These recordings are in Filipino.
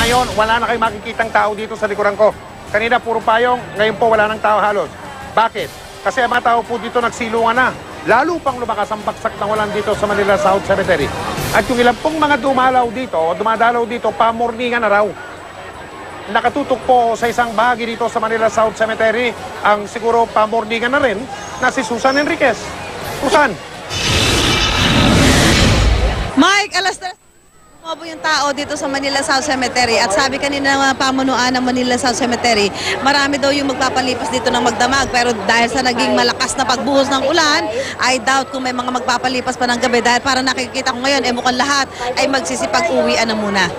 ngayon, wala na kayong makikitang tao dito sa likuran ko. Kanina puro payong, ngayon po wala nang tao halos. Bakit? Kasi ang mga tao po dito nagsilungan na. Lalo pang lumakas ang bagsak ng ulan dito sa Manila South Cemetery. At yung ilang pong mga dumadalaw dito, pamorningan na raw. Nakatutok po sa isang bahagi dito sa Manila South Cemetery, ang siguro pamorningan na rin, na si Susan Enriquez. Susan! Mike, alas 3 po yung tao dito sa Manila South Cemetery at sabi kanina ng pamunuan ng Manila South Cemetery, marami daw yung magpapalipas dito ng magdamag pero dahil sa naging malakas na pagbuhos ng ulan, I doubt kung may mga magpapalipas pa ng gabi dahil para nakikita ko ngayon, mukhang lahat ay magsisipag-uwian na muna.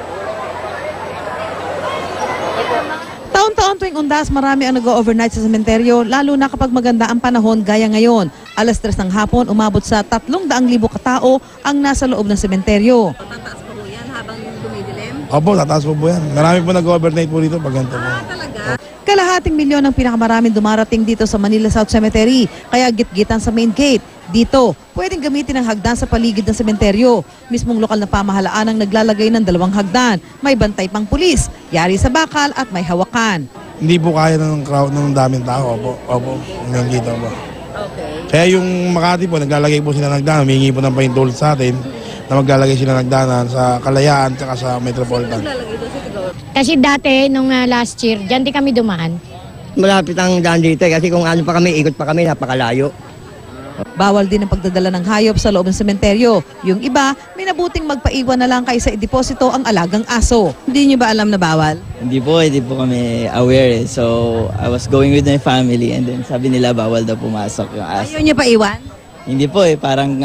Taon-taon tuwing undas, marami ang nag-overnight sa sementeryo, lalo na kapag maganda ang panahon gaya ngayon. Alas 3 ng hapon, umabot sa 300,000 katao ang nasa loob ng sementeryo. Tataas pa po yan habang dumidilim? Opo, tataas po yan. Marami po nag-overnight po dito pag ganito po. Talaga? Kalahating milyon ang pinakamaraming dumarating dito sa Manila South Cemetery, kaya gitgitan sa main gate. Dito, pwedeng gamitin ang hagdan sa paligid ng sementeryo. Mismong lokal na pamahalaan ang naglalagay ng 2 hagdan. May bantay pang pulis, yari sa bakal at may hawakan. Hindi po kaya ng crowd ng daming tao. Opo, hanggang dito po. Okay. Kaya yung Makati po, naglalagay po sila ng hagdan. Humingi po ng paintulot sa atin na maglalagay sila ng hagdanan sa Kalayaan at sa Metropolitan. Kasi dati, nung last year, dyan din kami dumaan. Malapit ang daan dito kasi kung ano pa kami, ikot pa kami, napakalayo. Bawal din ang pagdadala ng hayop sa loob ng sementeryo. Yung iba, may nabuting magpaiwan na lang kaysa ideposito ang alagang aso. Hindi niyo ba alam na bawal? Hindi po kami aware. So, I was going with my family and then sabi nila bawal daw pumasok yung aso. Ayaw niyo paiwan? Hindi po parang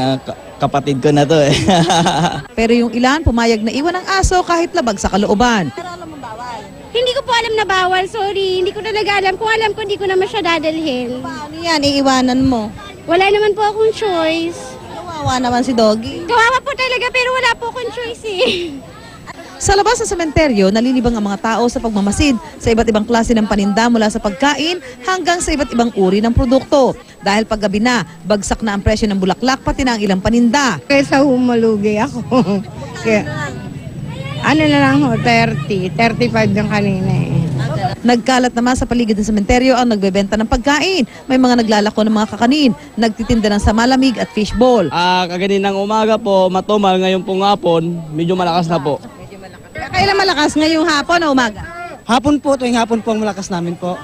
kapatid ko na to eh. Pero yung ilan, pumayag na iwan ang aso kahit labag sa kalooban. Hindi ko po alam na bawal, sorry. Hindi ko talaga alam. Kung alam ko, hindi ko naman siya dadalhin. Paano yan? Iiwanan mo? Wala naman po akong choice. Kawawa naman si Doggy. Kawawa po talaga pero wala po akong choice eh. Sa labas ng sementeryo, nalilibang ang mga tao sa pagmamasid sa iba't ibang klase ng paninda mula sa pagkain hanggang sa iba't ibang uri ng produkto. Dahil paggabi na, bagsak na ang presyo ng bulaklak pati na ang ilang paninda. Kaysa humulugi ako. Kaya, ano na lang ho, 30, 35 yung kanina eh. Nagkalat naman sa paligid ng sementeryo ang nagbebenta ng pagkain. May mga naglalako ng mga kakanin, nagtitinda ng samalamig at fishball. Kaganinang umaga po, matumal. Ngayon pong hapon, medyo malakas na po. Kailan malakas? Ngayong hapon o umaga? Hapon po, tuwing hapon po ang malakas namin po.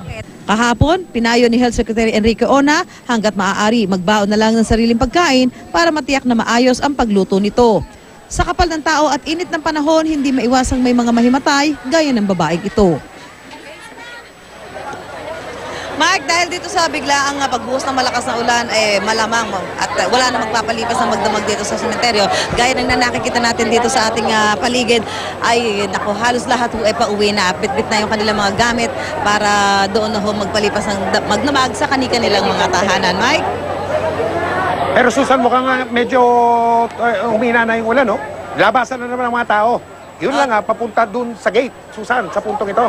Kahapon, pinayo ni Health Secretary Enrique Ona hanggat maaari magbaon na lang ng sariling pagkain para matiyak na maayos ang pagluto nito. Sa kapal ng tao at init ng panahon, hindi maiwasang may mga mahimatay gaya ng babaeng ito. Mike, dahil dito sa biglaang pagbuhos ng malakas na ulan, malamang at wala na magpapalipas ng magdamag dito sa sementeryo. Gaya ng nakikita natin dito sa ating paligid, ay naku, halos lahat ay pauwi na. Bit-bit na yung kanilang mga gamit para doon na magpalipas ng magdamag sa kanilang mga tahanan. Mike? Pero Susan, mukhang medyo humina na yung ulan, no? Labasan na naman ang mga tao. Yun lang papunta dun sa gate, Susan, sa puntong ito.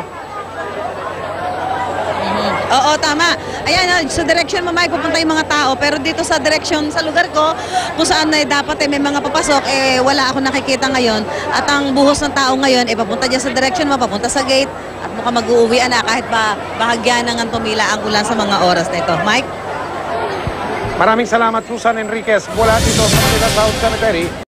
Oo, tama. Ayan, sa direction mo, Mike, pupunta yung mga tao. Pero dito sa direction sa lugar ko, kung saan dapat may mga papasok, wala ako nakikita ngayon. At ang buhos ng tao ngayon, papunta dyan sa direction mo, papunta sa gate. At mukhang mag-uuwian na kahit ba bahagyan ng tumila ang ulan sa mga oras na ito. Mike? Maraming salamat, Susan Enriquez, mula dito sa Manila South Cemetery.